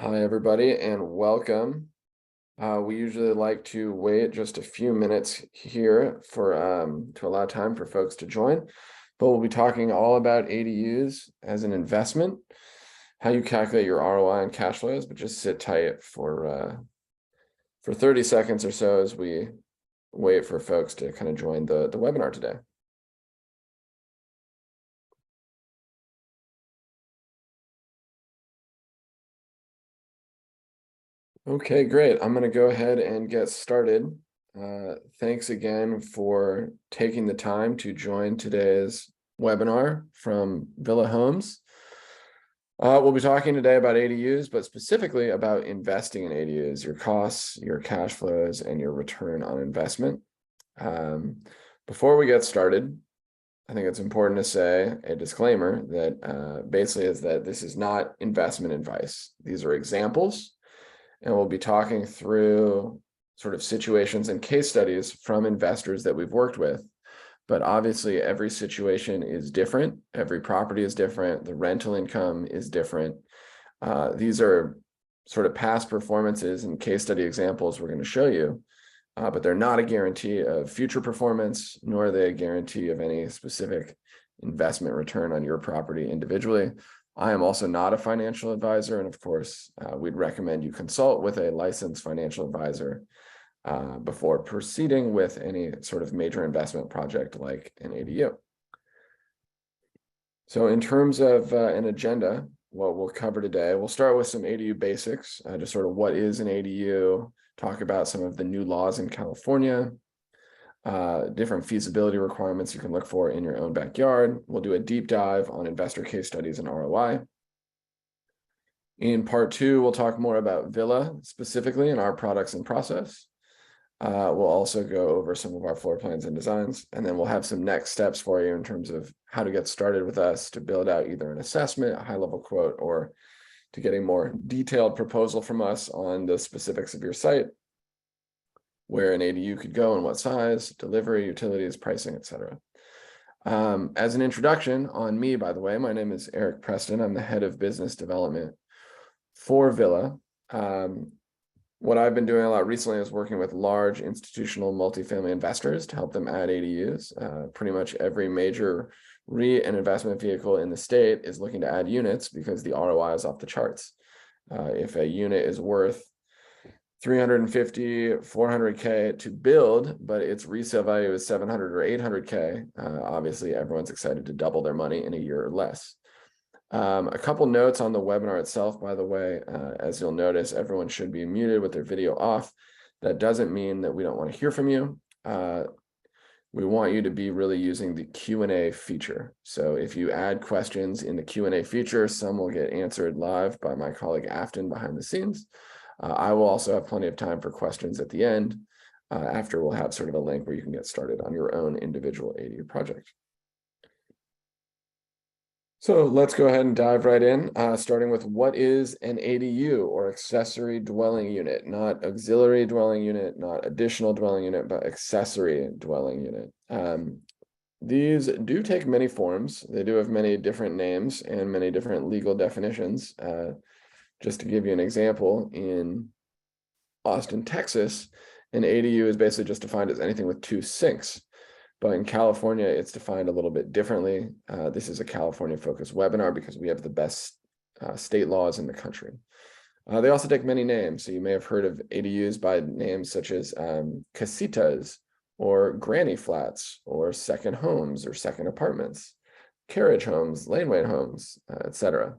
Hi, everybody, and welcome. We usually like to wait just a few minutes here to allow time for folks to join, but we'll be talking all about ADUs as an investment, how you calculate your ROI and cash flows, but just sit tight for 30 seconds or so as we wait for folks to kind of join the webinar today. Okay, great. I'm going to go ahead and get started. Thanks again for taking the time to join today's webinar from Villa Homes. We'll be talking today about ADUs, but specifically about investing in ADUs, your costs, your cash flows, and your return on investment. Before we get started, I think it's important to say a disclaimer that basically is that this is not investment advice. These are examples. And we'll be talking through sort of situations and case studies from investors that we've worked with. But obviously, every situation is different. Every property is different. The rental income is different. These are sort of past performances and case study examples we're going to show you, but they're not a guarantee of future performance, nor are they a guarantee of any specific investment return on your property individually. I am also not a financial advisor, and of course, we'd recommend you consult with a licensed financial advisor before proceeding with any sort of major investment project like an ADU. So in terms of an agenda, what we'll cover today, we'll start with some ADU basics, just sort of what is an ADU, talk about some of the new laws in California, different feasibility requirements you can look for in your own backyard. We'll do a deep dive on investor case studies and ROI. In part 2, we'll talk more about Villa specifically and our products and process. We'll also go over some of our floor plans and designs, and then we'll have some next steps for you in terms of how to get started with us to build out either an assessment, a high-level quote, or to get a more detailed proposal from us on the specifics of your site, where an ADU could go and what size, delivery, utilities, pricing, etc. As an introduction on me, by the way, my name is Erik Preston. I'm the head of business development for Villa. What I've been doing a lot recently is working with large institutional multifamily investors to help them add ADUs. Pretty much every major REIT and investment vehicle in the state is looking to add units because the ROI is off the charts. If a unit is worth $350,000, $400K to build, but its resale value is $700,000 or $800K, obviously everyone's excited to double their money in a year or less. A couple notes on the webinar itself, by the way. As you'll notice, everyone should be muted with their video off. That doesn't mean that we don't want to hear from you. We want you to be really using the Q&A feature. So if you add questions in the Q&A feature, some will get answered live by my colleague Afton behind the scenes. I will also have plenty of time for questions at the end. After we'll have sort of a link where you can get started on your own individual ADU project. So let's go ahead and dive right in, starting with what is an ADU, or accessory dwelling unit, not auxiliary dwelling unit, not additional dwelling unit, but accessory dwelling unit. These do take many forms. They do have many different names and many different legal definitions. Just to give you an example, in Austin, Texas, an ADU is basically just defined as anything with 2 sinks. But in California, it's defined a little bit differently. This is a California-focused webinar because we have the best state laws in the country. They also take many names. So you may have heard of ADUs by names such as casitas, or granny flats, or second homes, or second apartments, carriage homes, laneway homes, etc.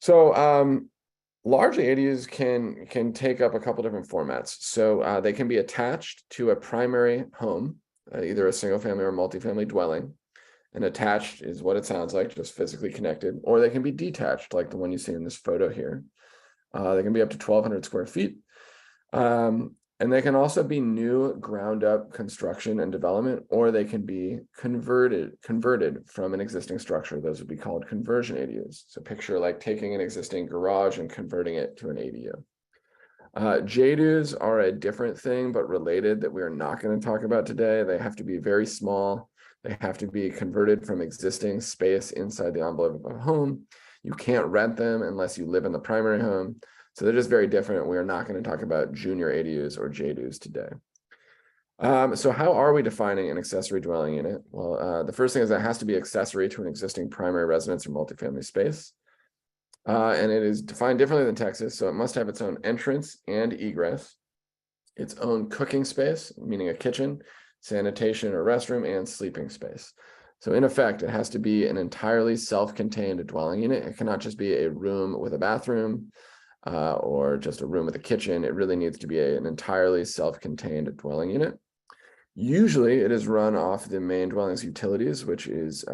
So largely ADUs can take up a couple different formats. So they can be attached to a primary home, either a single family or multifamily dwelling. And attached is what it sounds like, just physically connected, or they can be detached, like the one you see in this photo here. They can be up to 1,200 square feet. And they can also be new ground up construction and development, or they can be converted from an existing structure. Those would be called conversion ADUs. So picture like taking an existing garage and converting it to an ADU. JDUs are a different thing, but related, that we are not going to talk about today. They have to be very small. They have to be converted from existing space inside the envelope of a home. You can't rent them unless you live in the primary home. So they're just very different. We are not going to talk about junior ADUs or JDUs today. So how are we defining an accessory dwelling unit? Well, the first thing is that it has to be accessory to an existing primary residence or multifamily space. And it is defined differently than Texas, so it must have its own entrance and egress, its own cooking space, meaning a kitchen, sanitation or restroom, and sleeping space. So in effect, it has to be an entirely self-contained dwelling unit. It cannot just be a room with a bathroom or just a room with a kitchen. It really needs to be an entirely self-contained dwelling unit. Usually it is run off the main dwelling's utilities, which is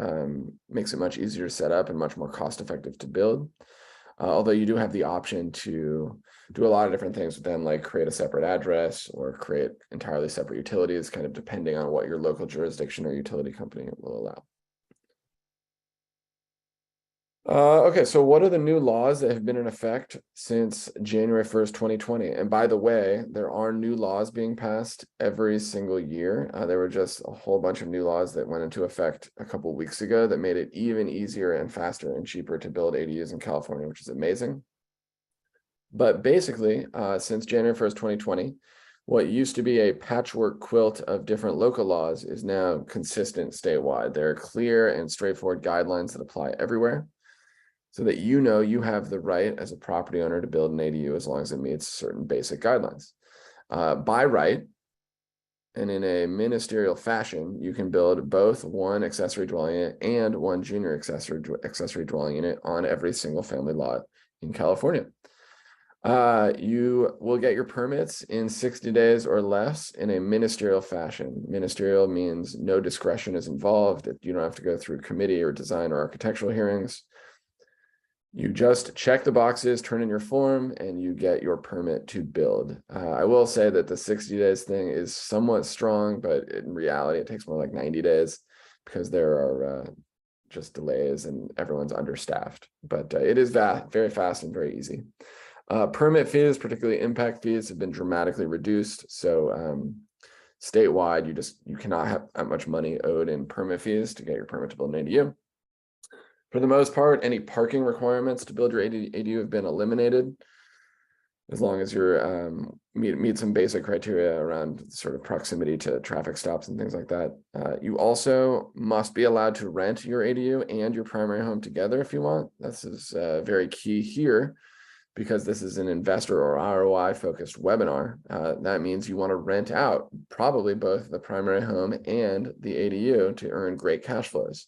makes it much easier to set up and much more cost-effective to build. Although you do have the option to do a lot of different things with them, like create a separate address or create entirely separate utilities, kind of depending on what your local jurisdiction or utility company will allow. Okay, so what are the new laws that have been in effect since January 1st, 2020? And by the way, there are new laws being passed every single year. There were just a whole bunch of new laws that went into effect a couple of weeks ago that made it even easier and faster and cheaper to build ADUs in California, which is amazing. But basically, since January 1st, 2020, what used to be a patchwork quilt of different local laws is now consistent statewide. There are clear and straightforward guidelines that apply everywhere, so that you know you have the right as a property owner to build an ADU as long as it meets certain basic guidelines. By right, and in a ministerial fashion, you can build both one accessory dwelling unit and one junior accessory dwelling unit on every single family lot in California. You will get your permits in 60 days or less in a ministerial fashion. Ministerial means no discretion is involved. You don't have to go through committee or design or architectural hearings. You just check the boxes, turn in your form, and you get your permit to build. I will say that the 60 days thing is somewhat strong, but in reality, it takes more like 90 days because there are just delays and everyone's understaffed. But it is very fast and very easy. Permit fees, particularly impact fees, have been dramatically reduced. So statewide, you cannot have that much money owed in permit fees to get your permit to build an ADU. For the most part, any parking requirements to build your ADU have been eliminated, as long as you're meet some basic criteria around sort of proximity to traffic stops and things like that. You also must be allowed to rent your ADU and your primary home together if you want. This is very key here, because this is an investor or ROI focused webinar. That means you want to rent out probably both the primary home and the ADU to earn great cash flows.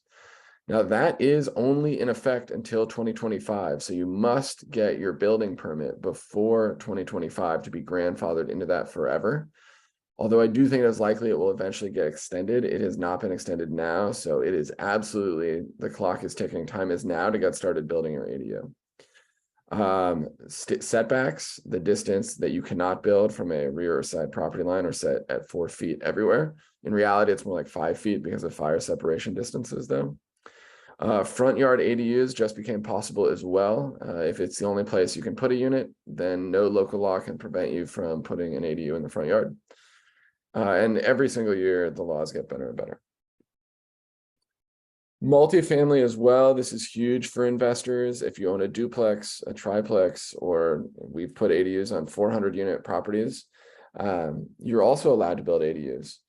Now that is only in effect until 2025. So you must get your building permit before 2025 to be grandfathered into that forever. Although I do think it's likely it will eventually get extended. It has not been extended now. So it is absolutely, the clock is ticking. Time is now to get started building your ADU. Setbacks, the distance that you cannot build from a rear or side property line are set at 4 feet everywhere. In reality, it's more like 5 feet because of fire separation distances though. Front yard ADUs just became possible as well. If it's the only place you can put a unit, then no local law can prevent you from putting an ADU in the front yard. And every single year, the laws get better and better. Multifamily as well. This is huge for investors. If you own a duplex, a triplex, or we've put ADUs on 400 unit properties, you're also allowed to build ADUs.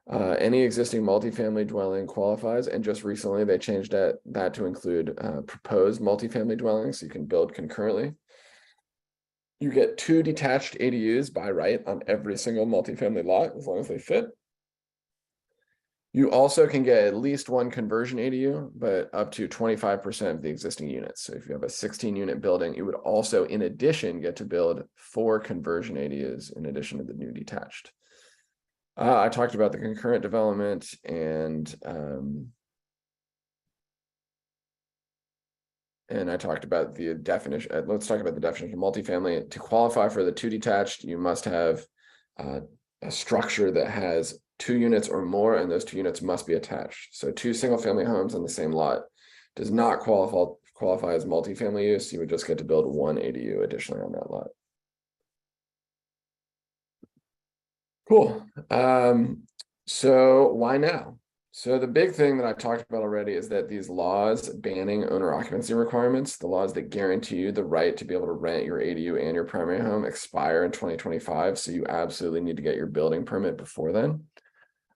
Any existing multifamily dwelling qualifies, and just recently they changed that to include proposed multifamily dwellings, so you can build concurrently. You get 2 detached ADUs by right on every single multifamily lot, as long as they fit. You also can get at least 1 conversion ADU, but up to 25% of the existing units. So if you have a 16-unit building, you would also, in addition, get to build 4 conversion ADUs in addition to the new detached. I talked about the concurrent development and I talked about the definition. Let's talk about the definition of multifamily. To qualify for the 2 detached, you must have a structure that has 2 units or more, and those 2 units must be attached. So 2 single-family homes on the same lot does not qualify as multifamily use. You would just get to build 1 ADU additionally on that lot. Cool. So why now? So the big thing that I talked about already is that these laws banning owner occupancy requirements, the laws that guarantee you the right to be able to rent your ADU and your primary home, expire in 2025. So you absolutely need to get your building permit before then.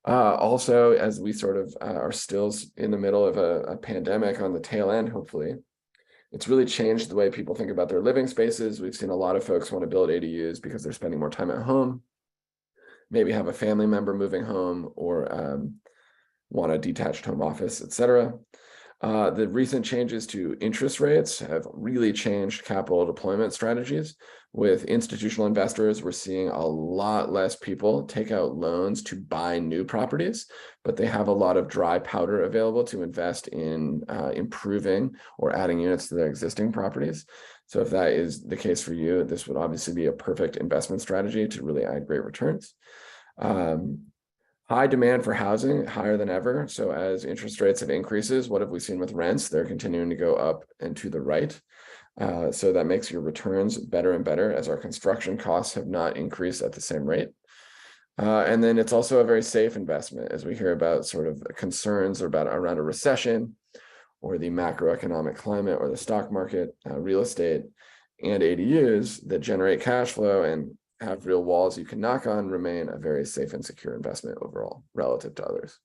Also, as we sort of are still in the middle of a pandemic on the tail end, hopefully, it's really changed the way people think about their living spaces. We've seen a lot of folks want to build ADUs because they're spending more time at home, maybe have a family member moving home, or want a detached home office, etc. The recent changes to interest rates have really changed capital deployment strategies. With institutional investors, we're seeing a lot less people take out loans to buy new properties, but they have a lot of dry powder available to invest in improving or adding units to their existing properties. So if that is the case for you, this would obviously be a perfect investment strategy to really add great returns. High demand for housing, higher than ever. So as interest rates have increases, what have we seen with rents? They're continuing to go up and to the right. So that makes your returns better and better as our construction costs have not increased at the same rate. And then it's also a very safe investment as we hear about sort of concerns around a recession or the macroeconomic climate or the stock market, real estate, and ADUs that generate cash flow and have real walls you can knock on remain a very safe and secure investment overall relative to others.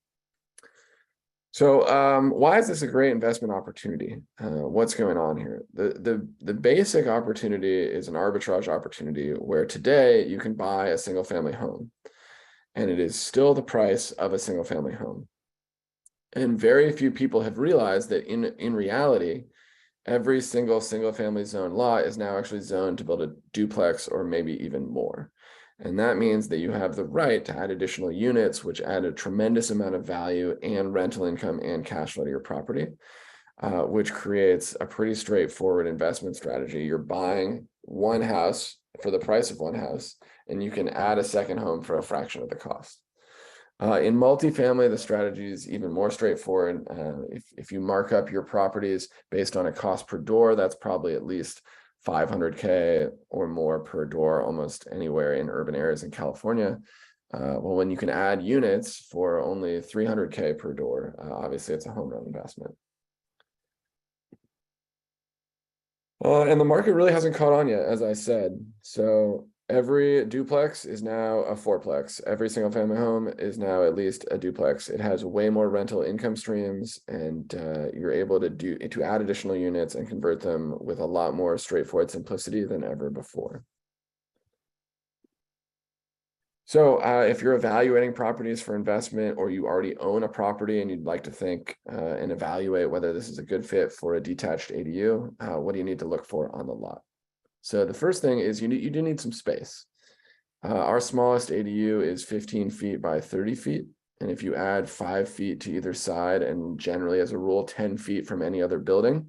So why is this a great investment opportunity? What's going on here? The basic opportunity is an arbitrage opportunity where today you can buy a single family home and it is still the price of a single family home. And very few people have realized that in reality, every single family zone lot is now actually zoned to build a duplex or maybe even more. And that means that you have the right to add additional units, which add a tremendous amount of value and rental income and cash flow to your property, which creates a pretty straightforward investment strategy. You're buying one house for the price of one house, and you can add a second home for a fraction of the cost. In multifamily, the strategy is even more straightforward. If you mark up your properties based on a cost per door, that's probably at least $500K or more per door, almost anywhere in urban areas in California. Well, when you can add units for only $300K per door, obviously it's a home run investment. And the market really hasn't caught on yet, as I said. So every duplex is now a fourplex. Every single family home is now at least a duplex. It has way more rental income streams, and you're able to add additional units and convert them with a lot more straightforward simplicity than ever before. So if you're evaluating properties for investment, or you already own a property and you'd like to think and evaluate whether this is a good fit for a detached ADU, what do you need to look for on the lot? So the first thing is you do need some space. Our smallest ADU is 15 feet by 30 feet. And if you add 5 feet to either side, and generally as a rule, 10 feet from any other building,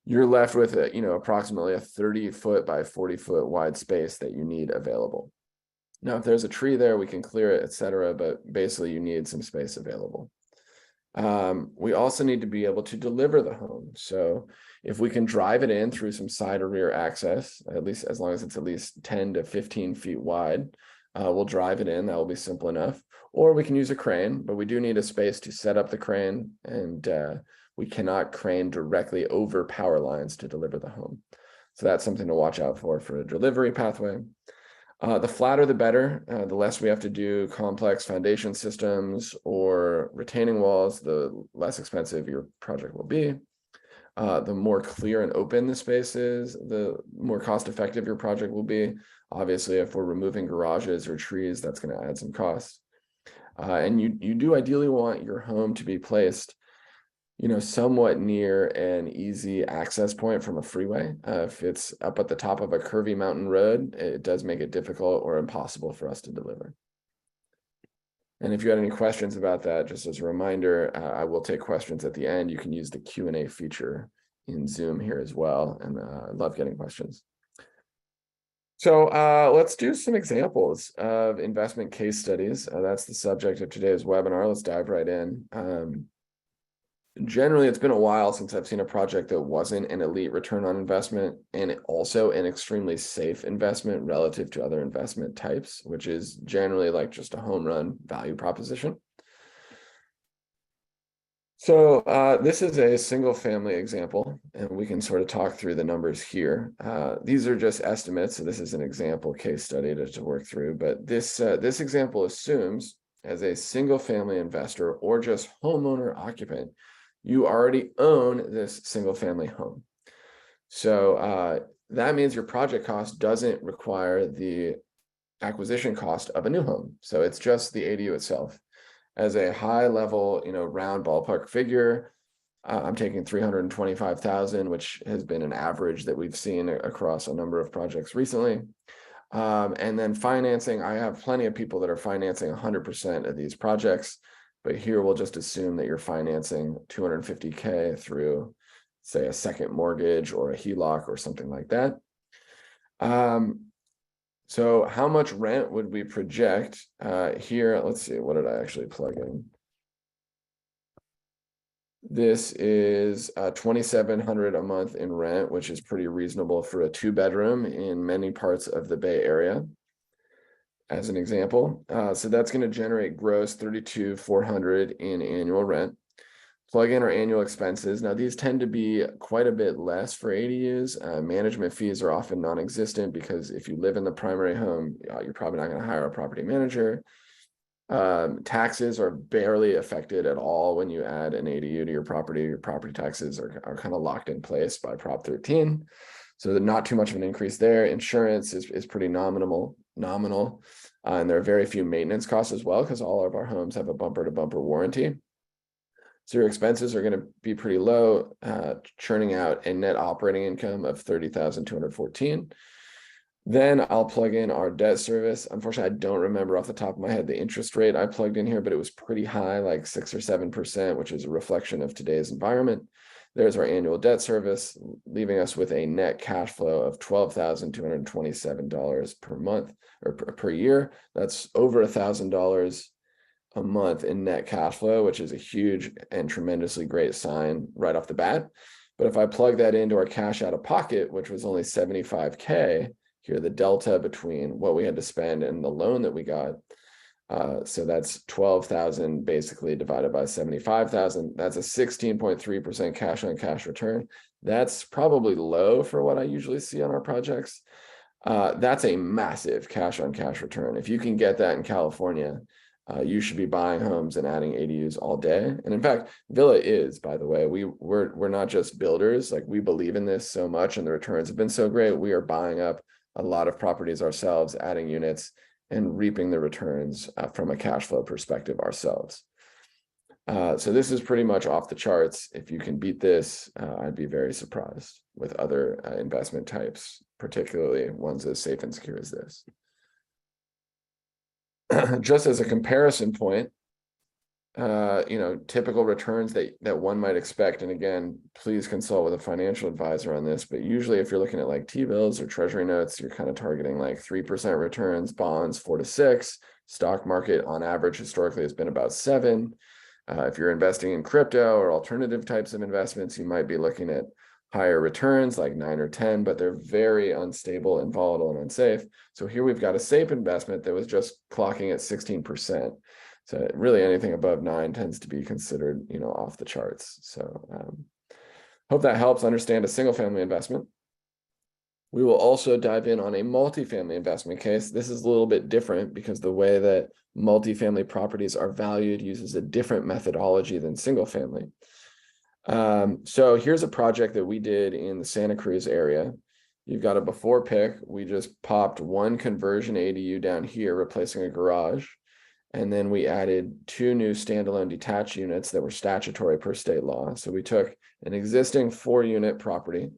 you're left with approximately a 30-foot by 40-foot wide space that you need available. Now, if there's a tree there, we can clear it, etc. But basically, you need some space available. We also need to be able to deliver the home. So if we can drive it in through some side or rear access, at least as long as it's at least 10 to 15 feet wide, we'll drive it in. That will be simple enough. Or we can use a crane, but we do need a space to set up the crane, and we cannot crane directly over power lines to deliver the home. So that's something to watch out for a delivery pathway. The flatter, the better. The less we have to do complex foundation systems or retaining walls, the less expensive your project will be. The more clear and open the space is, the more cost-effective your project will be. Obviously, if we're removing garages or trees, that's going to add some cost. And you do ideally want your home to be placed somewhat near an easy access point from a freeway. If it's up at the top of a curvy mountain road, it does make it difficult or impossible for us to deliver. And if you had any questions about that, just as a reminder, I will take questions at the end. You can use the Q&A feature in Zoom here as well, and I love getting questions. So let's do some examples of investment case studies. That's the subject of today's webinar. Let's dive right in. Generally, it's been a while since I've seen a project that wasn't an elite return on investment and also an extremely safe investment relative to other investment types, which is generally like just a home run value proposition. So this is a single family example, and we can sort of talk through the numbers here. These are just estimates, so this is an example case study to work through, but this example assumes as a single family investor or just homeowner occupant, you already own this single family home. So that means your project cost doesn't require the acquisition cost of a new home. So it's just the ADU itself. As a high level, round ballpark figure, I'm taking 325,000, which has been an average that we've seen across a number of projects recently. And then financing, I have plenty of people that are financing 100% of these projects, but here we'll just assume that you're financing 250K through, say, a second mortgage or a HELOC or something like that. So how much rent would we project here? Let's see, what did I actually plug in? This is 2,700 a month in rent, which is pretty reasonable for a 2-bedroom in many parts of the Bay Area, as an example. So that's going to generate gross 32,400 in annual rent. Plug in our annual expenses. Now, these tend to be quite a bit less for ADUs. Management fees are often non-existent because if you live in the primary home, you're probably not going to hire a property manager. Taxes are barely affected at all when you add an ADU to your property. Your property taxes are kind of locked in place by Prop 13. So not too much of an increase there. Insurance is pretty nominal. And there are very few maintenance costs as well because all of our homes have a bumper-to-bumper warranty. So your expenses are going to be pretty low, churning out a net operating income of 30,214. Then I'll plug in our debt service. Unfortunately, I don't remember off the top of my head the interest rate I plugged in here, but it was pretty high, like 6 or 7%, which is a reflection of today's environment. There's our annual debt service, leaving us with a net cash flow of $12,227 per month or per year. That's over $1,000 a month in net cash flow, which is a huge and tremendously great sign right off the bat. But if I plug that into our cash out of pocket, which was only 75K, here the delta between what we had to spend and the loan that we got. So that's 12,000 basically divided by 75,000. That's a 16.3% cash on cash return. That's probably low for what I usually see on our projects. That's a massive cash on cash return. If you can get that in California, you should be buying homes and adding ADUs all day. And in fact, Villa is, by the way, we're not just builders. Like, we believe in this so much and the returns have been so great. We are buying up a lot of properties ourselves, adding units and reaping the returns from a cash flow perspective ourselves. So this is pretty much off the charts. If you can beat this, I'd be very surprised with other investment types, particularly ones as safe and secure as this. Just as a comparison point, typical returns that one might expect. And again, please consult with a financial advisor on this. But usually if you're looking at like T-bills or treasury notes, you're kind of targeting like 3% returns, bonds 4 to 6. Stock market on average historically has been about 7. If you're investing in crypto or alternative types of investments, you might be looking at higher returns like 9 or 10, but they're very unstable and volatile and unsafe. So here we've got a safe investment that was just clocking at 16%. So really anything above 9 tends to be considered, off the charts. So hope that helps understand a single family investment. We will also dive in on a multifamily investment case. This is a little bit different because the way that multifamily properties are valued uses a different methodology than single family. So here's a project that we did in the Santa Cruz area. You've got a before pick. We just popped one conversion ADU down here, replacing a garage. And then we added 2 new standalone detached units that were statutory per state law. So we took an existing 4-unit property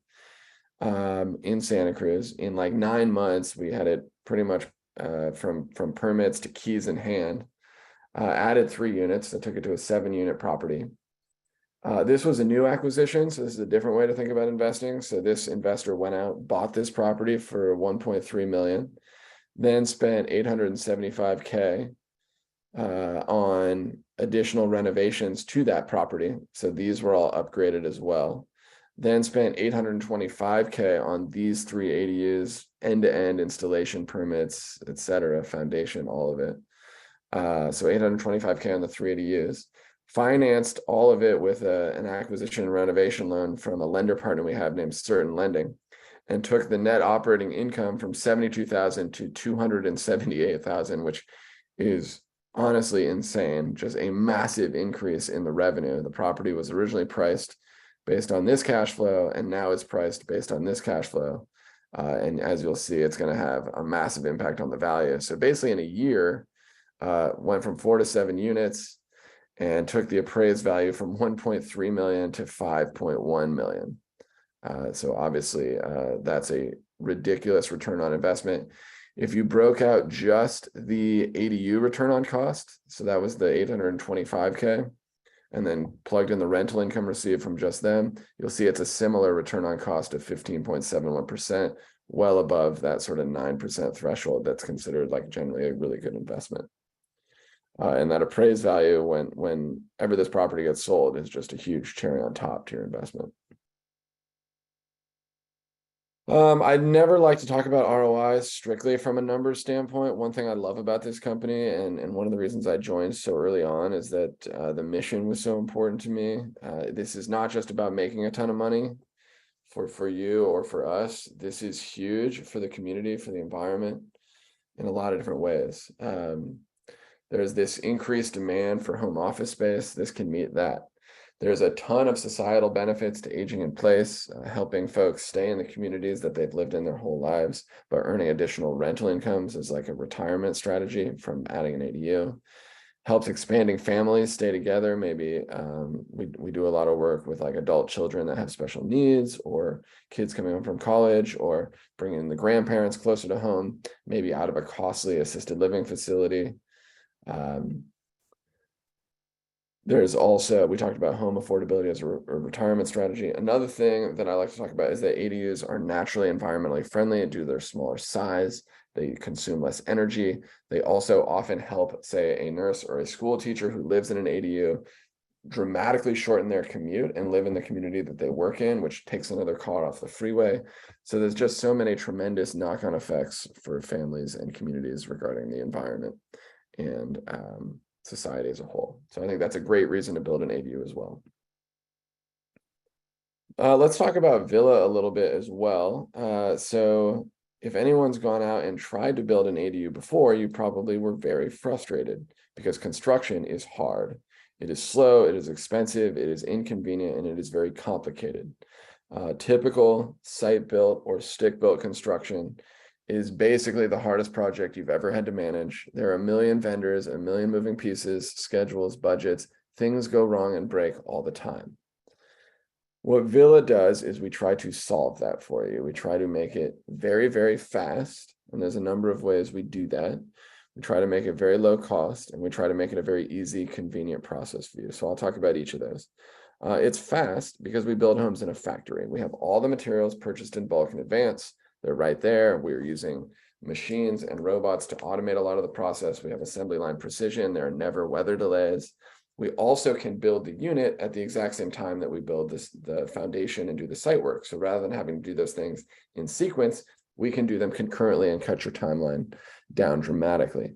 in Santa Cruz. In like 9 months, we had it pretty much from permits to keys in hand. Added 3 units that took it to a 7-unit property. This was a new acquisition, so this is a different way to think about investing. So this investor went out, bought this property for $1.3 million, then spent $875K on additional renovations to that property. So these were all upgraded as well. Then spent $825K on these 3 ADUs, end-to-end installation permits, etc., foundation, all of it. So $825K on the 3 ADUs. financed all of it with an acquisition and renovation loan from a lender partner we have named Certain Lending, and took the net operating income from 72,000 to 278,000, which is honestly insane. Just a massive increase in the revenue. The property was originally priced based on this cash flow, and now it's priced based on this cash flow. And as you'll see, it's going to have a massive impact on the value. So basically in a year, went from 4 to 7 units and took the appraised value from 1.3 million to 5.1 million. So obviously that's a ridiculous return on investment. If you broke out just the ADU return on cost, so that was the 825K, and then plugged in the rental income received from just them, you'll see it's a similar return on cost of 15.71%, well above that sort of 9% threshold that's considered like generally a really good investment. And that appraised value whenever this property gets sold is just a huge cherry on top to your investment. I'd never like to talk about ROIs strictly from a numbers standpoint. One thing I love about this company, and one of the reasons I joined so early on, is that the mission was so important to me. This is not just about making a ton of money for you or for us. This is huge for the community, for the environment, in a lot of different ways. There's this increased demand for home office space. This can meet that. There's a ton of societal benefits to aging in place, helping folks stay in the communities that they've lived in their whole lives, but earning additional rental incomes is like a retirement strategy from adding an ADU. Helps expanding families stay together. Maybe we do a lot of work with like adult children that have special needs, or kids coming home from college, or bringing the grandparents closer to home, maybe out of a costly assisted living facility. There's also, we talked about home affordability as a retirement strategy. Another thing that I like to talk about is that ADUs are naturally environmentally friendly due to their smaller size. They consume less energy. They also often help, say, a nurse or a school teacher who lives in an ADU dramatically shorten their commute and live in the community that they work in, which takes another car off the freeway. So there's just so many tremendous knock-on effects for families and communities regarding the environment and society as a whole. So I think that's a great reason to build an ADU as well. Let's talk about Villa a little bit as well. So if anyone's gone out and tried to build an ADU before, you probably were very frustrated because construction is hard. It is slow, it is expensive, it is inconvenient, and it is very complicated. Typical site-built or stick-built construction is basically the hardest project you've ever had to manage. There are a million vendors, a million moving pieces, schedules, budgets. Things go wrong and break all the time. What Villa does is we try to solve that for you. We try to make it very, very fast. And there's a number of ways we do that. We try to make it very low cost, and we try to make it a very easy, convenient process for you. So I'll talk about each of those. It's fast because we build homes in a factory. We have all the materials purchased in bulk in advance. They're right there. We're using machines and robots to automate a lot of the process. We have assembly line precision. There are never weather delays. We also can build the unit at the exact same time that we build the foundation and do the site work. So rather than having to do those things in sequence, we can do them concurrently and cut your timeline down dramatically.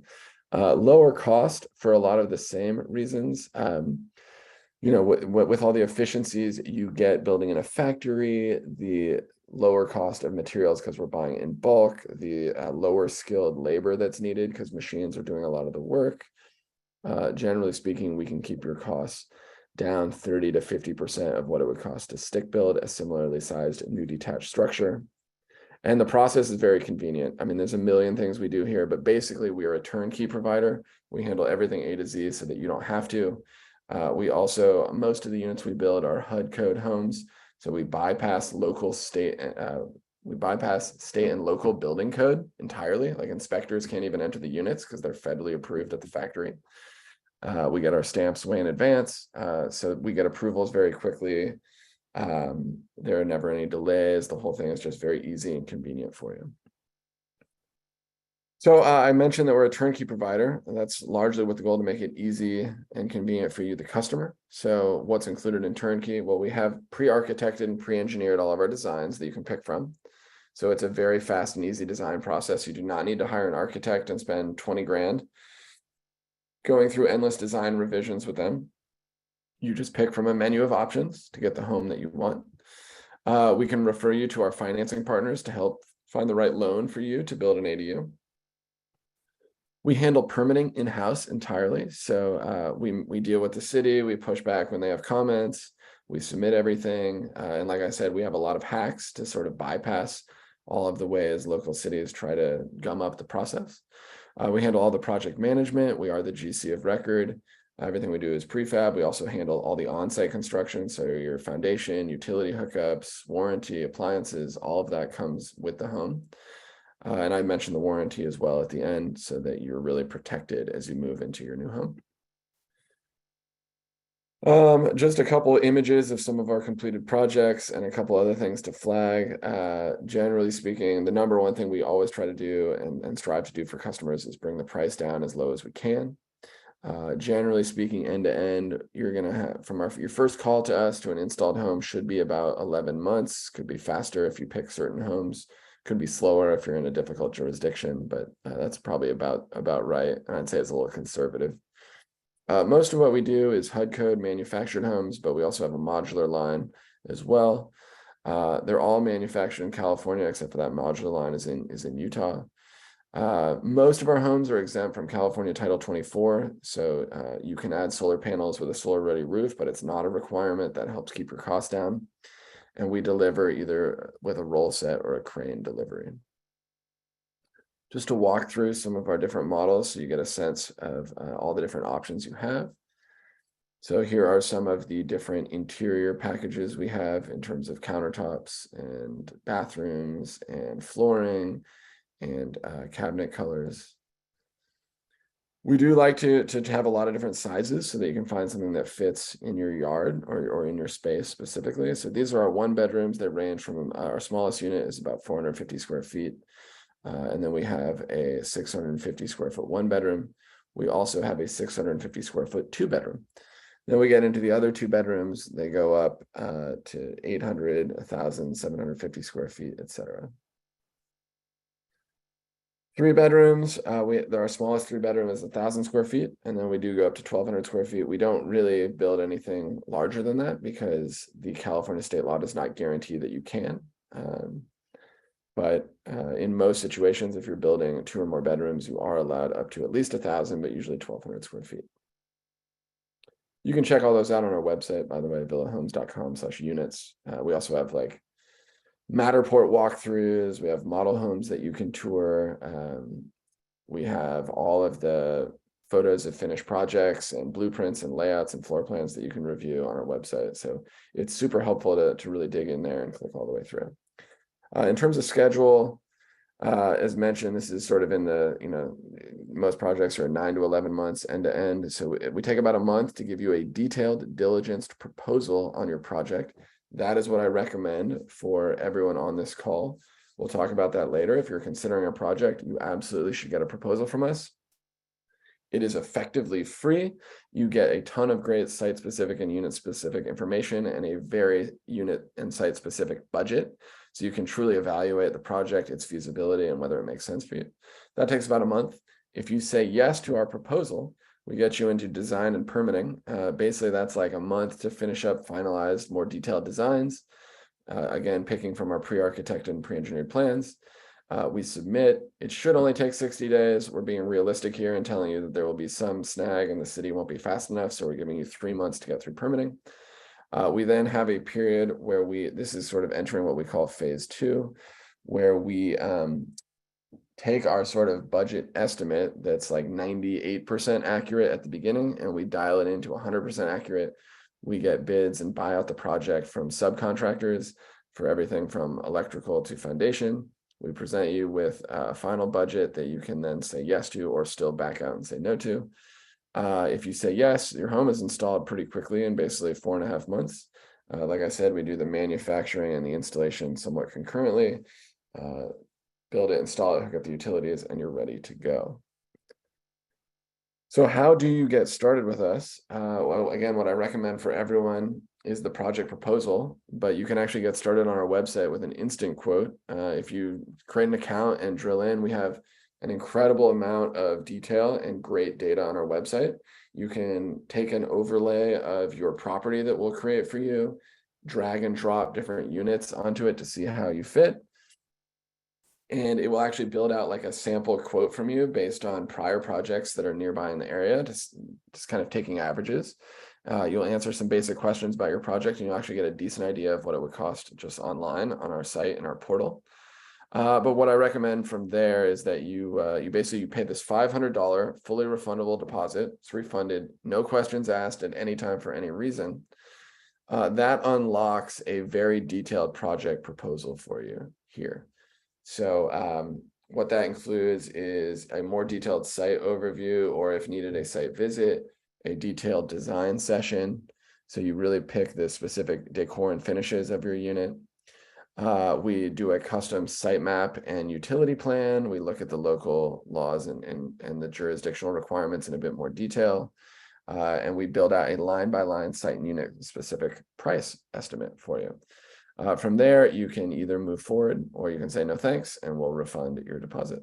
Lower cost for a lot of the same reasons. You know, with all the efficiencies you get building in a factory, the lower cost of materials because we're buying in bulk, the lower skilled labor that's needed because machines are doing a lot of the work. Generally speaking, we can keep your costs down 30 to 50% of what it would cost to stick build a similarly sized new detached structure. And the process is very convenient. I mean, there's a million things we do here, but basically we are a turnkey provider. We handle everything A to Z so that you don't have to. We also, most of the units we build are HUD code homes. So we bypass state and local building code entirely. Like inspectors can't even enter the units because they're federally approved at the factory. We get our stamps way in advance. So we get approvals very quickly. There are never any delays. The whole thing is just very easy and convenient for you. So I mentioned that we're a turnkey provider, and that's largely with the goal to make it easy and convenient for you, the customer. So what's included in turnkey? Well, we have pre-architected and pre-engineered all of our designs that you can pick from. So it's a very fast and easy design process. You do not need to hire an architect and spend 20 grand going through endless design revisions with them. You just pick from a menu of options to get the home that you want. We can refer you to our financing partners to help find the right loan for you to build an ADU. We handle permitting in-house entirely. So we deal with the city, we push back when they have comments, we submit everything. And like I said, we have a lot of hacks to sort of bypass all of the ways local cities try to gum up the process. We handle all the project management. We are the GC of record. Everything we do is prefab. We also handle all the on-site construction. So your foundation, utility hookups, warranty, appliances, all of that comes with the home. And I mentioned the warranty as well at the end so that you're really protected as you move into your new home. Just a couple images of some of our completed projects and a couple other things to flag. Generally speaking, the number one thing we always try to do and strive to do for customers is bring the price down as low as we can. Generally speaking, end to end, you're going to have from your first call to us to an installed home should be about 11 months. Could be faster if you pick certain homes. Could be slower if you're in a difficult jurisdiction, but that's probably about right. I'd say it's a little conservative. Most of what we do is HUD code manufactured homes, but we also have a modular line as well. They're all manufactured in California, except for that modular line is in Utah. Most of our homes are exempt from California Title 24, so you can add solar panels with a solar-ready roof, but it's not a requirement. That helps keep your costs down. And we deliver either with a roll set or a crane delivery. Just to walk through some of our different models so you get a sense of all the different options you have. So here are some of the different interior packages we have in terms of countertops and bathrooms and flooring and cabinet colors. We do like to have a lot of different sizes so that you can find something that fits in your yard or in your space specifically. So these are our one bedrooms that range from our smallest unit is about 450 square feet. And then we have a 650 square foot one bedroom. We also have a 650 square foot two bedroom. Then we get into the other two bedrooms. They go up to 800, 1,000, 750 square feet, etc. Three bedrooms, our smallest three bedroom is 1,000 square feet, and then we do go up to 1,200 square feet. We don't really build anything larger than that because the California state law does not guarantee that you can. But in most situations, if you're building two or more bedrooms, you are allowed up to at least 1,000, but usually 1,200 square feet. You can check all those out on our website, by the way, villahomes.com/units. We also have like Matterport walkthroughs. We have model homes that you can tour. We have all of the photos of finished projects and blueprints and layouts and floor plans that you can review on our website. So it's super helpful to really dig in there and click all the way through. In terms of schedule, as mentioned, this is sort of in the, most projects are 9 to 11 months end to end. So we take about a month to give you a detailed, diligenced proposal on your project. That is what I recommend for everyone on this call. We'll talk about that later. If you're considering a project, you absolutely should get a proposal from us. It is effectively free. You get a ton of great site-specific and unit-specific information and a very unit and site-specific budget. So you can truly evaluate the project, its feasibility, and whether it makes sense for you. That takes about a month. If you say yes to our proposal, we get you into design and permitting. Basically, that's like a month to finish up finalized, more detailed designs. Again, picking from our pre-architected and pre-engineered plans. We submit. It should only take 60 days. We're being realistic here and telling you that there will be some snag and the city won't be fast enough. So we're giving you 3 months to get through permitting. We then have a period where this is sort of entering what we call phase 2, where we take our sort of budget estimate that's like 98% accurate at the beginning, and we dial it into 100% accurate. We get bids and buy out the project from subcontractors for everything from electrical to foundation. We present you with a final budget that you can then say yes to or still back out and say no to. If you say yes, your home is installed pretty quickly in basically 4.5 months. Like I said, we do the manufacturing and the installation somewhat concurrently. Build it, install it, hook up the utilities, and you're ready to go. So how do you get started with us? Well, again, what I recommend for everyone is the project proposal, but you can actually get started on our website with an instant quote. If you create an account and drill in, we have an incredible amount of detail and great data on our website. You can take an overlay of your property that we'll create for you, drag and drop different units onto it to see how you fit. And it will actually build out like a sample quote from you based on prior projects that are nearby in the area, just kind of taking averages. You'll answer some basic questions about your project, and you'll actually get a decent idea of what it would cost just online on our site and our portal. But what I recommend from there is that you basically pay this $500 fully refundable deposit. It's refunded, no questions asked at any time for any reason. That unlocks a very detailed project proposal for you here. So what that includes is a more detailed site overview, or if needed, a site visit, a detailed design session. So you really pick the specific decor and finishes of your unit. We do a custom site map and utility plan. We look at the local laws and the jurisdictional requirements in a bit more detail. And we build out a line-by-line site and unit specific price estimate for you. From there, you can either move forward or you can say no thanks, and we'll refund your deposit.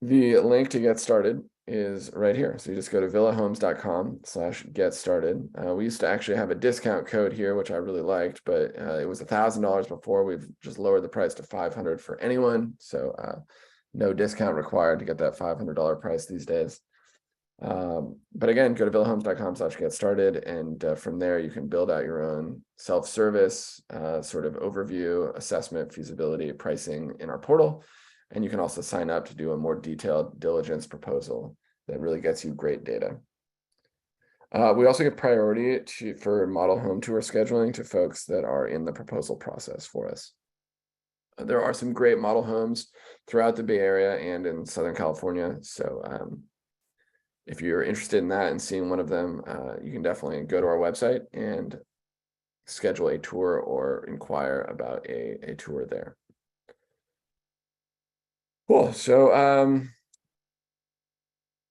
The link to get started is right here. So you just go to villahomes.com/get started. We used to actually have a discount code here, which I really liked, but it was $1,000 before. We've just lowered the price to $500 for anyone. So no discount required to get that $500 price these days. But again, go to villahomes.com/get started, and from there you can build out your own self-service sort of overview, assessment, feasibility, pricing in our portal. And you can also sign up to do a more detailed diligence proposal that really gets you great data. We also get priority for model home tour scheduling to folks that are in the proposal process for us. There are some great model homes throughout the Bay Area and in Southern California. So if you're interested in that and seeing one of them, you can definitely go to our website and schedule a tour or inquire about a tour there. Cool. So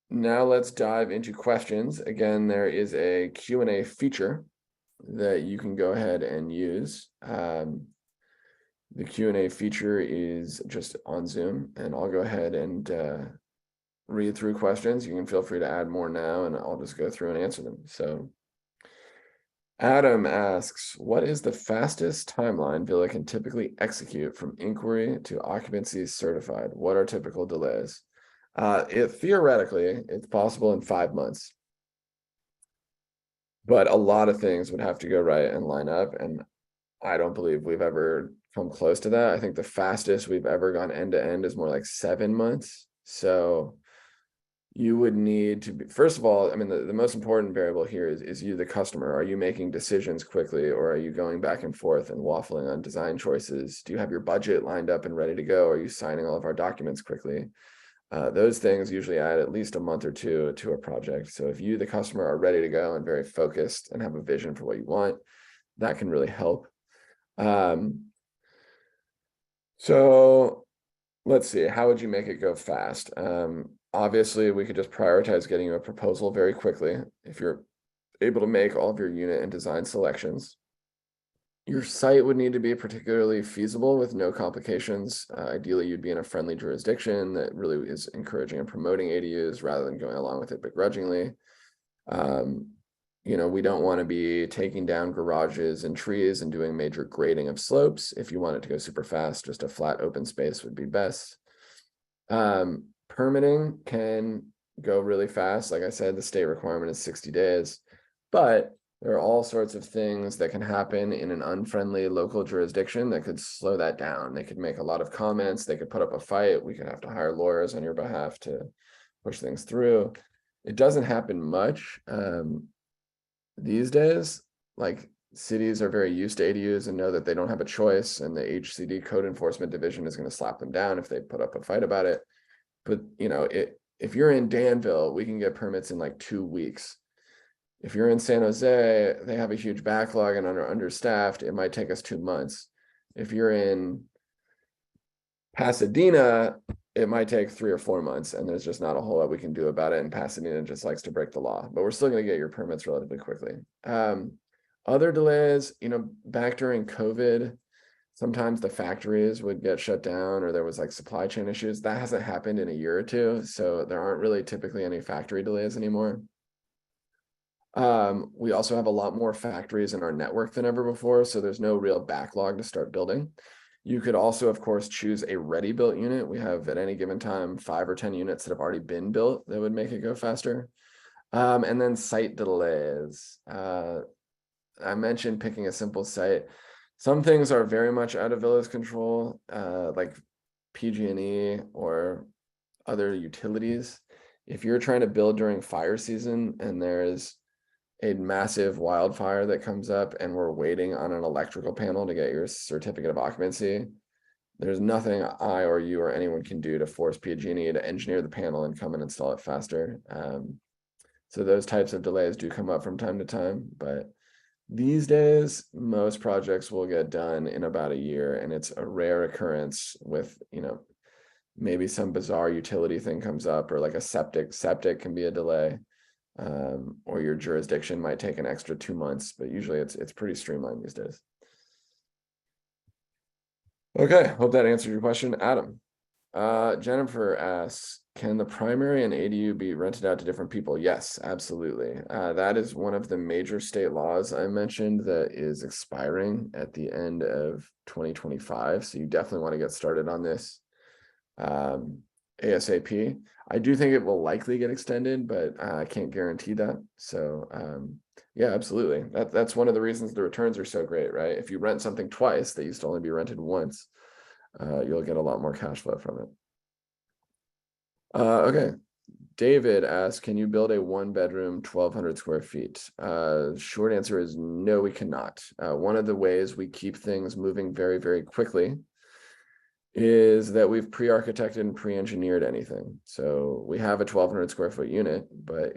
now let's dive into questions. Again, there is a Q&A feature that you can go ahead and use. The Q&A feature is just on Zoom, and I'll go ahead and read through questions. You can feel free to add more now, and I'll just go through and answer them. So Adam asks, what is the fastest timeline Villa can typically execute from inquiry to occupancy certified? What are typical delays? Theoretically, it's possible in 5 months. But a lot of things would have to go right and line up, and I don't believe we've ever come close to that. I think the fastest we've ever gone end to end is more like 7 months. So you would need to be, first of all, I mean, the most important variable here is you, the customer. Are you making decisions quickly, or are you going back and forth and waffling on design choices? Do you have your budget lined up and ready to go? Are you signing all of our documents quickly? Those things usually add at least a month or two to a project. So if you, the customer, are ready to go and very focused and have a vision for what you want, that can really help. So let's see, how would you make it go fast? Obviously, we could just prioritize getting you a proposal very quickly. If you're able to make all of your unit and design selections, your site would need to be particularly feasible with no complications. Ideally, you'd be in a friendly jurisdiction that really is encouraging and promoting ADUs rather than going along with it begrudgingly. We don't want to be taking down garages and trees and doing major grading of slopes. If you want it to go super fast, just a flat open space would be best. Permitting can go really fast. Like I said, the state requirement is 60 days, but there are all sorts of things that can happen in an unfriendly local jurisdiction that could slow that down. They could make a lot of comments. They could put up a fight. We could have to hire lawyers on your behalf to push things through. It doesn't happen much these days. Like, cities are very used to ADUs and know that they don't have a choice, and the HCD code enforcement division is going to slap them down if they put up a fight about it. But if you're in Danville, we can get permits in like 2 weeks. If you're in San Jose, they have a huge backlog and are understaffed. It might take us 2 months. If you're in Pasadena, it might take 3 or 4 months, and there's just not a whole lot we can do about it. And Pasadena just likes to break the law, but we're still going to get your permits relatively quickly. Other delays, back during COVID, Sometimes the factories would get shut down or there was like supply chain issues. That hasn't happened in a year or two, so there aren't really typically any factory delays anymore. We also have a lot more factories in our network than ever before, so there's no real backlog to start building. You could also, of course, choose a ready-built unit. We have at any given time 5 or 10 units that have already been built that would make it go faster. And then site delays. I mentioned picking a simple site. Some things are very much out of Villa's control, like PG&E or other utilities. If you're trying to build during fire season and there's a massive wildfire that comes up and we're waiting on an electrical panel to get your certificate of occupancy, there's nothing I or you or anyone can do to force PG&E to engineer the panel and come and install it faster. So those types of delays do come up from time to time, but these days, most projects will get done in about a year, and it's a rare occurrence with, maybe some bizarre utility thing comes up, or like a septic can be a delay, or your jurisdiction might take an extra 2 months, but usually it's pretty streamlined these days. Okay, hope that answered your question, Adam. Jennifer asks, can the primary and ADU be rented out to different people? Yes, absolutely. That is one of the major state laws I mentioned that is expiring at the end of 2025. So you definitely want to get started on this ASAP. I do think it will likely get extended, but I can't guarantee that. So yeah, absolutely. That's one of the reasons the returns are so great, right? If you rent something twice that used to only be rented once, you'll get a lot more cash flow from it. Okay. David asks, can you build a 1-bedroom, 1,200 square feet? Short answer is no, we cannot. One of the ways we keep things moving very, very quickly is that we've pre-architected and pre-engineered anything. So we have a 1,200 square foot unit, but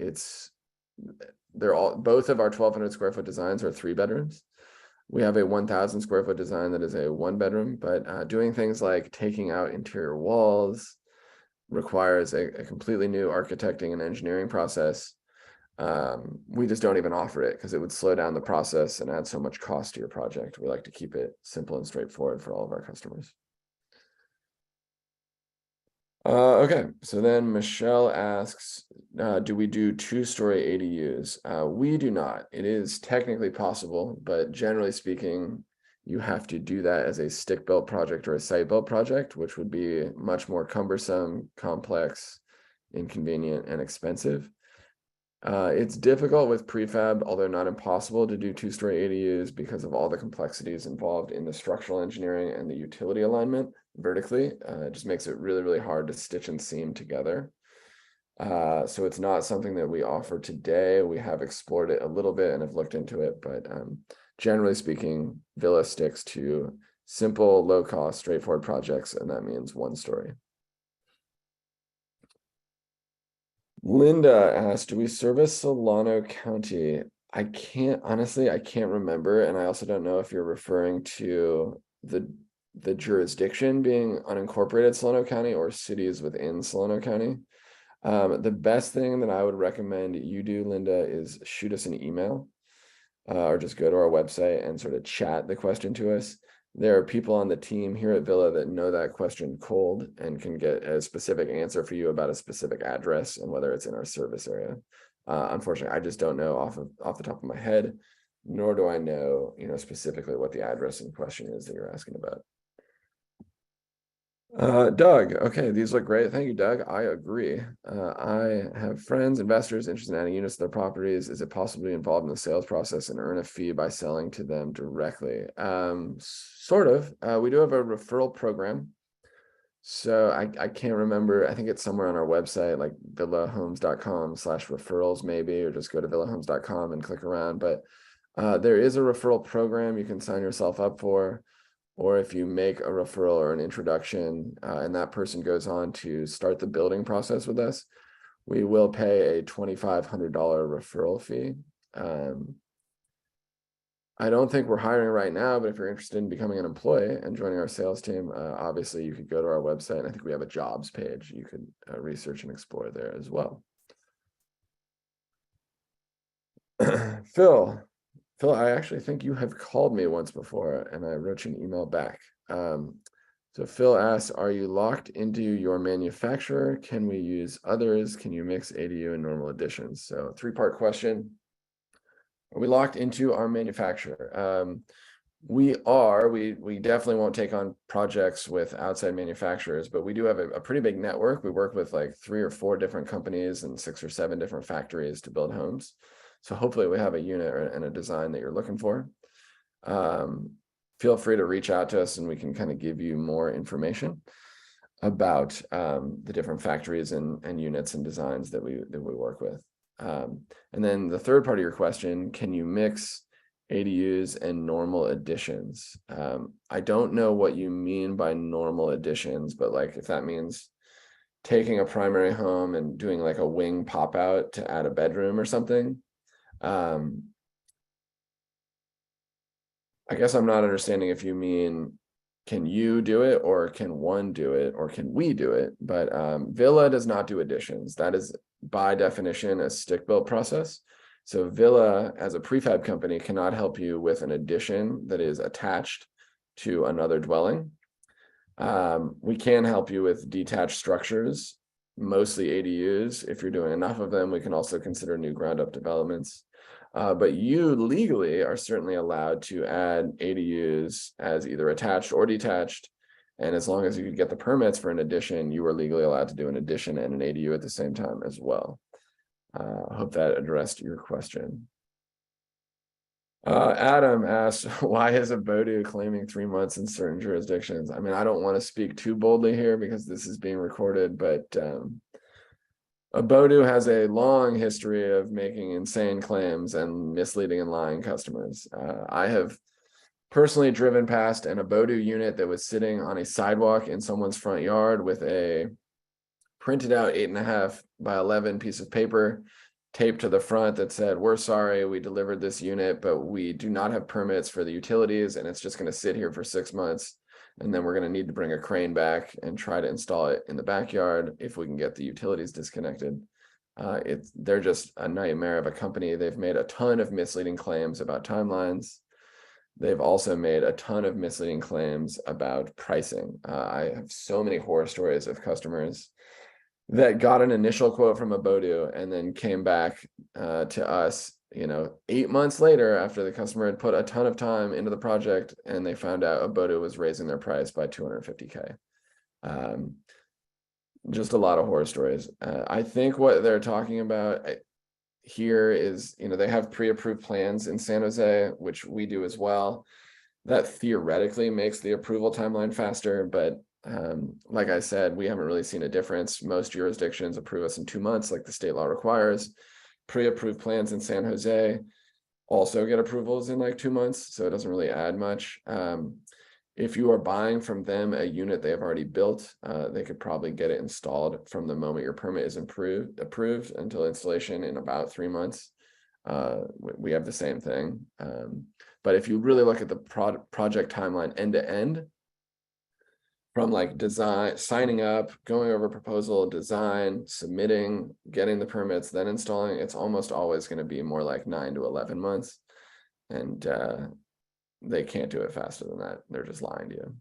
both of our 1,200 square foot designs are 3 bedrooms. We have a 1,000 square foot design that is a 1-bedroom, but doing things like taking out interior walls requires a completely new architecting and engineering process. We just don't even offer it because it would slow down the process and add so much cost to your project. We like to keep it simple and straightforward for all of our customers. Okay, so then Michelle asks, do we do 2-story ADUs? We do not. It is technically possible, but generally speaking, you have to do that as a stick-built project or a site-built project, which would be much more cumbersome, complex, inconvenient, and expensive. It's difficult with prefab, although not impossible, to do 2-story ADUs because of all the complexities involved in the structural engineering and the utility alignment vertically. It just makes it really, really hard to stitch and seam together. So it's not something that we offer today. We have explored it a little bit and have looked into it, but generally speaking, Villa sticks to simple, low-cost, straightforward projects, and that means 1-story. Linda asked, do we service Solano County? I can't remember, and I also don't know if you're referring to the jurisdiction being unincorporated Solano County or cities within Solano County. The best thing that I would recommend you do, Linda, is shoot us an email, or just go to our website and sort of chat the question to us. There are people on the team here at Villa that know that question cold and can get a specific answer for you about a specific address and whether it's in our service area. Unfortunately, I just don't know off the top of my head, nor do I know, specifically what the address in question is that you're asking about. Doug, okay, these look great. Thank you, Doug. I agree. I have friends, investors interested in adding units to their properties. Is it possible to be involved in the sales process and earn a fee by selling to them directly? Sort of. We do have a referral program. So I can't remember. I think it's somewhere on our website, like villahomes.com/referrals maybe, or just go to villahomes.com and click around. But there is a referral program you can sign yourself up for. Or if you make a referral or an introduction and that person goes on to start the building process with us, we will pay a $2,500 referral fee. I don't think we're hiring right now, but if you're interested in becoming an employee and joining our sales team, obviously you could go to our website. And I think we have a jobs page you could research and explore there as well. Phil Phil, I actually think you have called me once before and I wrote you an email back. So Phil asks, are you locked into your manufacturer? Can we use others? Can you mix ADU and normal additions? So three-part question. Are we locked into our manufacturer? We definitely won't take on projects with outside manufacturers, but we do have a pretty big network. We work with like 3 or 4 different companies and 6 or 7 different factories to build homes. So hopefully we have a unit and a design that you're looking for. Feel free to reach out to us and we can kind of give you more information about the different factories and units and designs that we work with. And then the third part of your question, can you mix ADUs and normal additions? I don't know what you mean by normal additions, but like if that means taking a primary home and doing like a wing pop out to add a bedroom or something. I guess I'm not understanding if you mean, can you do it or can one do it or can we do it? But Villa does not do additions. That is by definition a stick-built process. So Villa as a prefab company cannot help you with an addition that is attached to another dwelling. We can help you with detached structures, mostly ADUs. If you're doing enough of them, we can also consider new ground up developments. But you legally are certainly allowed to add ADUs as either attached or detached. And as long as you could get the permits for an addition, you are legally allowed to do an addition and an ADU at the same time as well. I hope that addressed your question. Adam asked, why is a Bodu claiming 3 months in certain jurisdictions? I mean, I don't want to speak too boldly here because this is being recorded, but Bodu has a long history of making insane claims and misleading and lying customers. I have personally driven past an Bodu unit that was sitting on a sidewalk in someone's front yard with a printed out 8.5 by 11 piece of paper taped to the front that said, we're sorry, we delivered this unit, but we do not have permits for the utilities and it's just going to sit here for 6 months. And then we're going to need to bring a crane back and try to install it in the backyard if we can get the utilities disconnected. They're just a nightmare of a company. They've made a ton of misleading claims about timelines. They've also made a ton of misleading claims about pricing. I have so many horror stories of customers that got an initial quote from a Bodu and then came back to us, 8 months later after the customer had put a ton of time into the project and they found out a Bodu was raising their price by 250K. Just a lot of horror stories. I think what they're talking about here is, they have pre-approved plans in San Jose, which we do as well. That theoretically makes the approval timeline faster, but like I said, we haven't really seen a difference. Most jurisdictions approve us in 2 months, like the state law requires. Pre-approved plans in San Jose also get approvals in like 2 months, so it doesn't really add much. If you are buying from them a unit they have already built, they could probably get it installed from the moment your permit is approved until installation in about 3 months. We have the same thing. But if you really look at the project timeline end to end, from like design, signing up, going over proposal, design, submitting, getting the permits, then installing, it's almost always going to be more like 9 to 11 months. And they can't do it faster than that. They're just lying to you.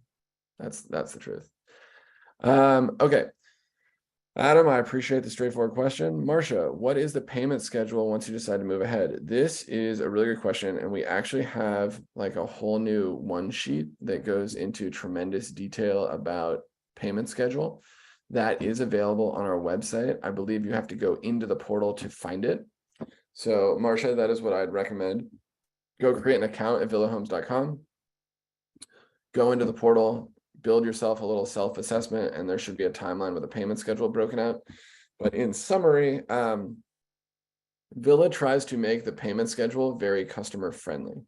That's the truth. Okay. Adam, I appreciate the straightforward question. Marcia, what is the payment schedule once you decide to move ahead? This is a really good question, and we actually have like a whole new one sheet that goes into tremendous detail about payment schedule. That is available on our website. I believe you have to go into the portal to find it. So Marcia, that is what I'd recommend. Go create an account at villahomes.com. Go into the portal, build yourself a little self-assessment, and there should be a timeline with a payment schedule broken out. But in summary, Villa tries to make the payment schedule very customer friendly.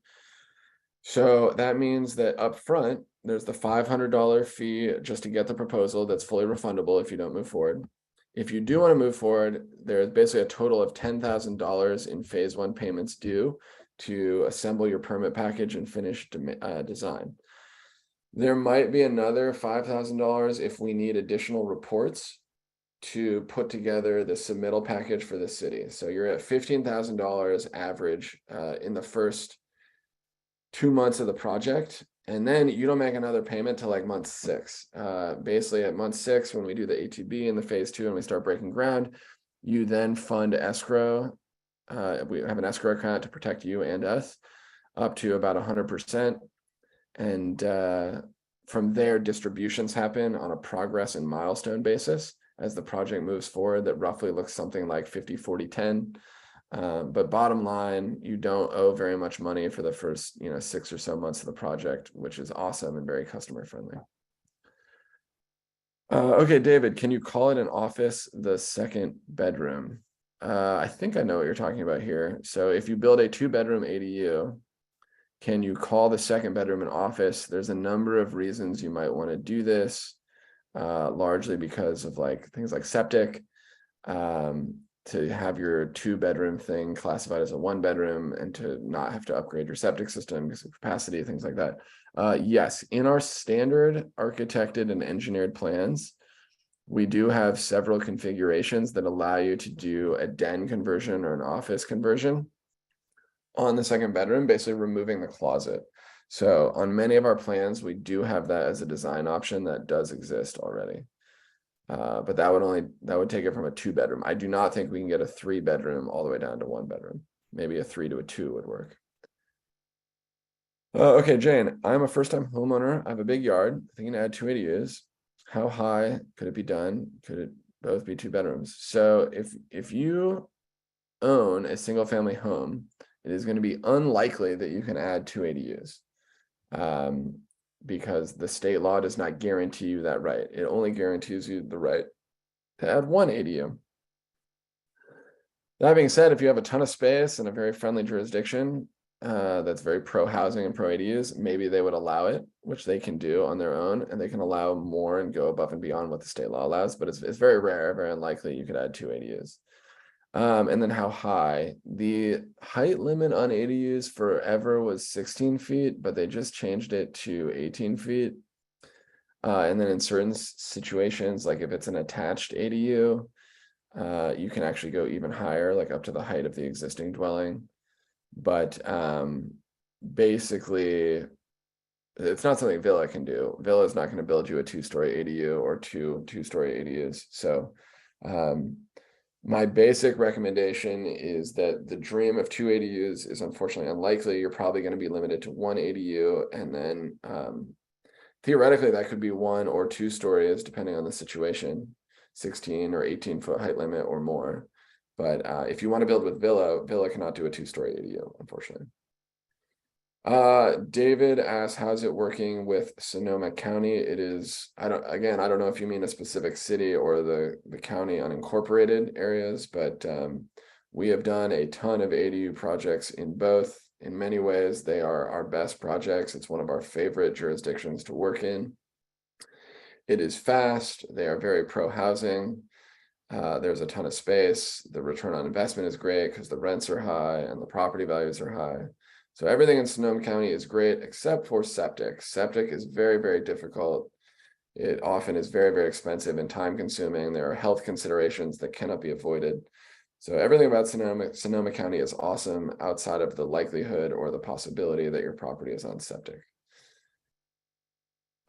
So that means that up front, there's the $500 fee just to get the proposal that's fully refundable if you don't move forward. If you do want to move forward, there's basically a total of $10,000 in phase 1 payments due to assemble your permit package and finish design. There might be another $5,000 if we need additional reports to put together the submittal package for the city. So you're at $15,000 average in the first 2 months of the project, and then you don't make another payment till like month 6. Basically at month 6, when we do the ATB and the phase 2 and we start breaking ground, you then fund escrow. We have an escrow account to protect you and us up to about 100%. And from there, distributions happen on a progress and milestone basis as the project moves forward. That roughly looks something like 50, 40, 10. But bottom line, you don't owe very much money for the first 6 or so months of the project, which is awesome and very customer friendly. Okay, David, can you call it an office the second bedroom? I think I know what you're talking about here. So if you build a 2-bedroom ADU, can you call the second bedroom an office? There's a number of reasons you might want to do this, largely because of things like septic, to have your 2-bedroom thing classified as a 1-bedroom and to not have to upgrade your septic system because of capacity, things like that. Yes, in our standard architected and engineered plans, we do have several configurations that allow you to do a den conversion or an office conversion on the second bedroom, basically removing the closet. So on many of our plans, we do have that as a design option that does exist already. But that would take it from a 2-bedroom. I do not think we can get a 3-bedroom all the way down to 1-bedroom. Maybe a 3 to a 2 would work. Okay, Jane, I'm a first-time homeowner. I have a big yard, thinking to add 2 ADUs. How high could it be done? Could it both be 2 bedrooms? So if you own a single-family home, it is going to be unlikely that you can add 2 ADUs, because the state law does not guarantee you that right. It only guarantees you the right to add 1 ADU. That being said, if you have a ton of space and a very friendly jurisdiction that's very pro-housing and pro-ADUs, maybe they would allow it, which they can do on their own, and they can allow more and go above and beyond what the state law allows, but it's very rare, very unlikely you could add 2 ADUs. And then how high? The height limit on ADUs forever was 16 feet, but they just changed it to 18 feet. And then in certain situations, like if it's an attached ADU, you can actually go even higher, like up to the height of the existing dwelling. But basically, it's not something Villa can do. Villa is not going to build you a 2-story ADU or two-story ADUs. So my basic recommendation is that the dream of 2 ADUs is unfortunately unlikely. You're probably going to be limited to 1 ADU, and then theoretically that could be 1 or 2 stories depending on the situation, 16 or 18-foot height limit or more. But if you want to build with Villa cannot do a 2-story ADU, unfortunately. David asks, how's it working with Sonoma County? It is, I don't know if you mean a specific city or the county unincorporated areas, but we have done a ton of ADU projects in both. In many ways, they are our best projects. It's one of our favorite jurisdictions to work in. It is fast. They are very pro-housing. There's a ton of space. The return on investment is great because the rents are high and the property values are high. So everything in Sonoma County is great except for septic. Septic is very, very difficult. It often is very, very expensive and time consuming. There are health considerations that cannot be avoided. So everything about Sonoma County is awesome outside of the likelihood or the possibility that your property is on septic.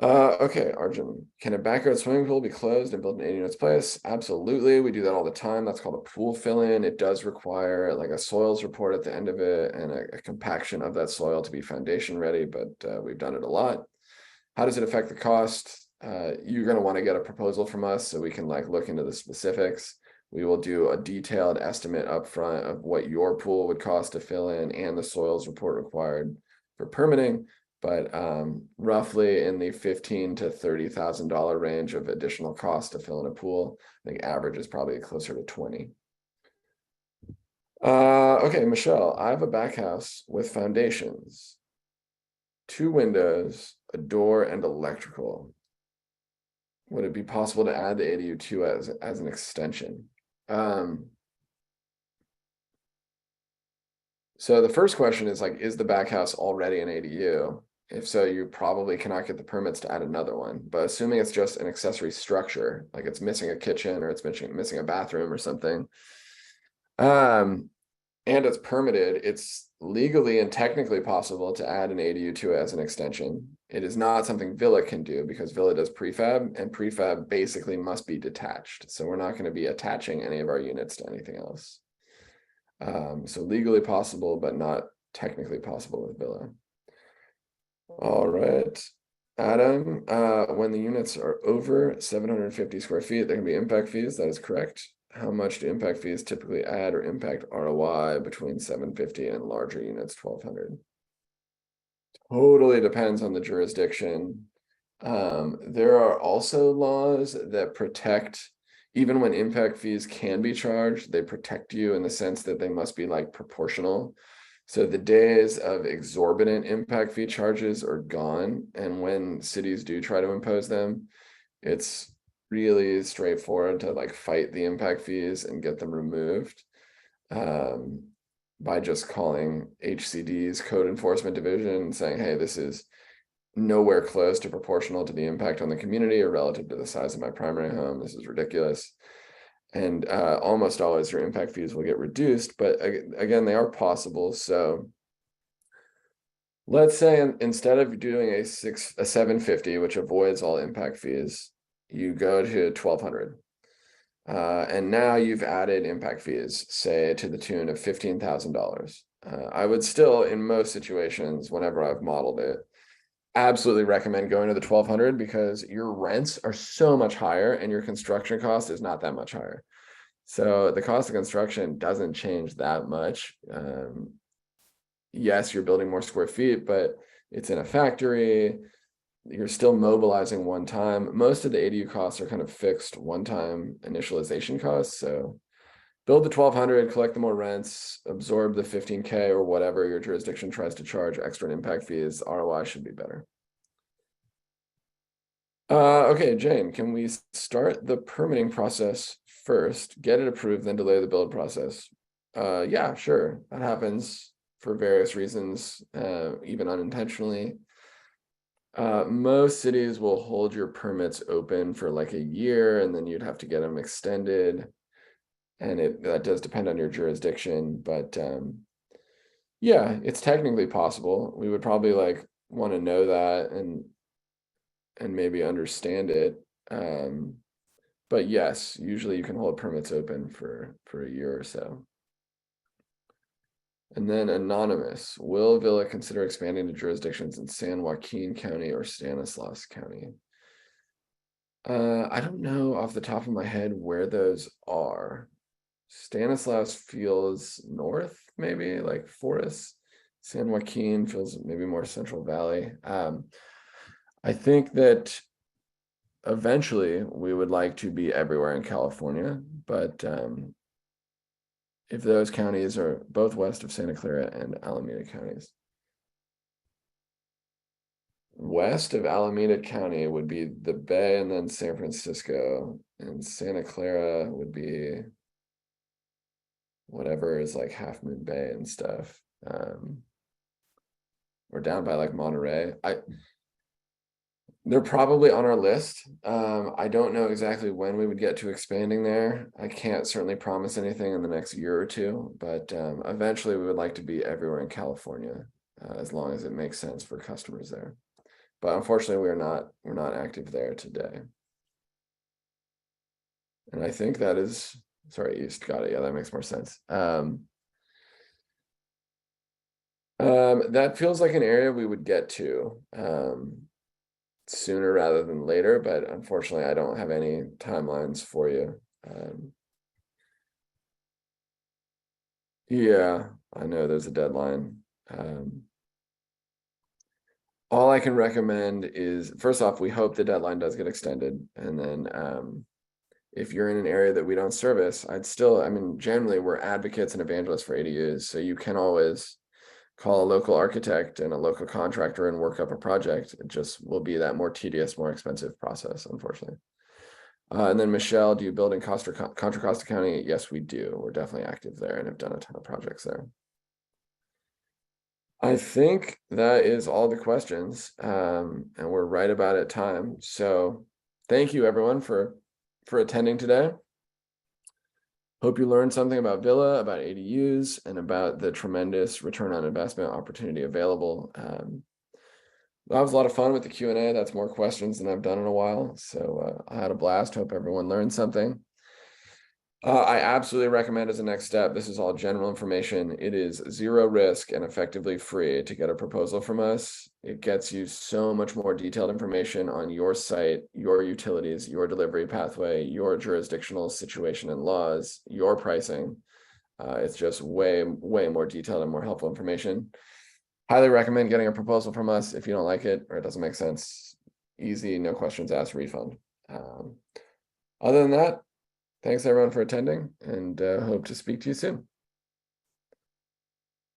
Okay, Arjun, can a backyard swimming pool be closed and built in 80 units place? Absolutely, we do that all the time. That's called a pool fill-in. It does require like a soils report at the end of it and a compaction of that soil to be foundation ready, but we've done it a lot. How does it affect the cost? You're going to want to get a proposal from us so we can look into the specifics. We will do a detailed estimate up front of what your pool would cost to fill in and the soils report required for permitting. But roughly in the $15,000 to $30,000 range of additional cost to fill in a pool. I think average is probably closer to 20. Okay, Michelle, I have a back house with foundations, 2 windows, a door, and electrical. Would it be possible to add the ADU 2 as an extension? So the first question is is the back house already an ADU? If so, you probably cannot get the permits to add another one. But assuming it's just an accessory structure, like it's missing a kitchen or it's missing a bathroom or something, and it's permitted, it's legally and technically possible to add an ADU to it as an extension. It is not something Villa can do because Villa does prefab, and prefab basically must be detached. So we're not going to be attaching any of our units to anything else. So legally possible, but not technically possible with Villa. All right. Adam, when the units are over 750 square feet, there can be impact fees. That is correct. How much do impact fees typically add or impact ROI between 750 and larger units, 1200? Totally depends on the jurisdiction. There are also laws that protect, even when impact fees can be charged, they protect you in the sense that they must be like proportional. So the days of exorbitant impact fee charges are gone. And when cities do try to impose them, it's really straightforward to like fight the impact fees and get them removed by just calling HCD's code enforcement division and saying, hey, this is nowhere close to proportional to the impact on the community or relative to the size of my primary home. This is ridiculous. And almost always your impact fees will get reduced, but again, they are possible. So let's say instead of doing a 750, which avoids all impact fees, you go to 1200. And now you've added impact fees, say to the tune of $15,000. I would still, in most situations, whenever I've modeled it, absolutely recommend going to the 1200 because your rents are so much higher and your construction cost is not that much higher. So the cost of construction doesn't change that much. Yes, you're building more square feet, but it's in a factory. You're still mobilizing one time. Most of the ADU costs are kind of fixed one-time initialization costs. So build the 1200, collect the more rents, absorb the 15K or whatever your jurisdiction tries to charge extra impact fees. ROI should be better. Okay, Jane, can we start the permitting process first, get it approved, then delay the build process? Yeah, sure. That happens for various reasons, even unintentionally. Most cities will hold your permits open for like a year and then you'd have to get them extended. And that does depend on your jurisdiction, but yeah, it's technically possible. We would probably like want to know that and maybe understand it. But yes, usually you can hold permits open for a year or so. And then anonymous, will Villa consider expanding to jurisdictions in San Joaquin County or Stanislaus County? I don't know off the top of my head where those are. Stanislaus feels north, maybe like Forest. San Joaquin feels maybe more Central Valley. I think that eventually we would like to be everywhere in California, but if those counties are both west of Santa Clara and Alameda counties. West of Alameda County would be the Bay and then San Francisco, and Santa Clara would be whatever is like Half Moon Bay and stuff. Or down by like Monterey. They're probably on our list. I don't know exactly when we would get to expanding there. I can't certainly promise anything in the next year or two, but eventually we would like to be everywhere in California, as long as it makes sense for customers there. But unfortunately, we're not active there today. And I think that is, sorry, East, got it. Yeah, that makes more sense. That feels like an area we would get to sooner rather than later, but unfortunately I don't have any timelines for you. Yeah, I know there's a deadline. All I can recommend is, first off, we hope the deadline does get extended, and then if you're in an area that we don't service, I mean, generally we're advocates and evangelists for ADUs, so you can always call a local architect and a local contractor and work up a project. It just will be that more tedious, more expensive process, unfortunately. And then Michelle, do you build in Contra Costa County? Yes, we do. We're definitely active there and have done a ton of projects there. I think that is all the questions, and we're right about at time. So thank you everyone for attending today. Hope you learned something about Villa, about ADUs, and about the tremendous return on investment opportunity available. That was a lot of fun with the Q&A. That's more questions than I've done in a while. So I had a blast. Hope everyone learned something. I absolutely recommend as a next step, this is all general information. It is zero risk and effectively free to get a proposal from us. It gets you so much more detailed information on your site, your utilities, your delivery pathway, your jurisdictional situation and laws, your pricing. It's just way more detailed and more helpful information. Highly recommend getting a proposal from us. If you don't like it or it doesn't make sense, easy, no questions asked, refund. Other than that, thanks everyone for attending, and hope to speak to you soon.